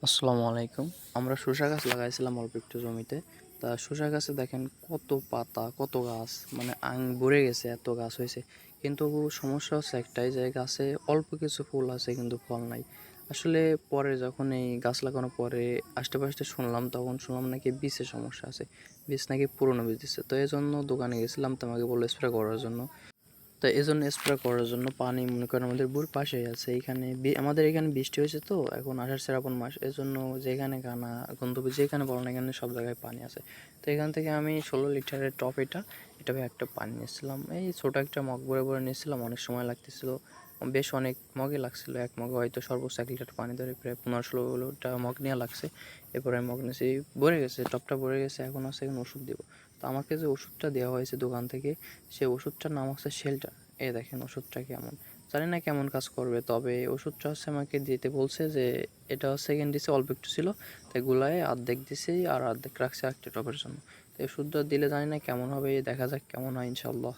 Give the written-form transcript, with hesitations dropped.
আসসালামু আলাইকুম। আমরা শসা গাছ লাগাইছিলাম অল্প একটু জমিতে। তা শসা গাছে দেখেন কত পাতা, কত গাছ, মানে ভরে গেছে, এত গাছ হয়েছে। কিন্তু সমস্যা হচ্ছে একটাই, যে গাছে অল্প কিছু ফুল আছে কিন্তু ফল নাই। আসলে পরে যখন এই গাছ লাগানোর পরে আশেপাশে শুনলাম, তখন শুনলাম নাকি বীজের সমস্যা আছে। বীজ নাকি পুরনো বীজ দিচ্ছে। তো এই জন্য দোকানে গেছিলাম, তো আমাকে বললো স্প্রে করার জন্য। তো এজন্য স্প্রে করার জন্য পানি মনে করেন আমাদের বুর পাশেই আছে। এইখানে আমাদের এখানে বৃষ্টি হয়েছে, তো এখন আষাঢ় শ্রাবণ মাস, এজন্য যেখানে কানা গন্তব্য যেখানে বলো না, এখানে সব জায়গায় পানি আছে। তো এখান থেকে আমি 16 লিটারের টপ এটা একটা পানি নিয়েছিলাম, এই ছোটো একটা মগ ভরে ভরে নিয়েছিলাম। অনেক সময় লাগতেছিল, বেশ অনেক মগে লাগছিল। এক মগে হয়তো সর্বোচ্চ 1 লিটার পানি ধরে প্রায় 15-16টা মগ নেওয়া লাগছে। এরপরে আমি মগ নিয়েছি, ভরে গেছে, টপটা ভরে গেছে। এখন আছে, এখন ওষুধ দিব। তো আমাকে যে ওষুধটা দেওয়া হয়েছে দোকান থেকে, সেই ওষুধটার নাম হচ্ছে শেল্টার। এই দেখেন ওষুধটা কেমন, জানি না কেমন কাজ করবে, তবে ওষুধটা হচ্ছে আমাকে দিতে বলছে যে এটা সেকেন্ড দিছে, অল্প একটু ছিল, তাই গুলায় অর্ধেক দিছি আর অর্ধেক রাখছে একটা টবের জন্য। তো ওষুধটা দিলে জানি না কেমন হবে, দেখা যাক কেমন হয় ইনশাল্লাহ।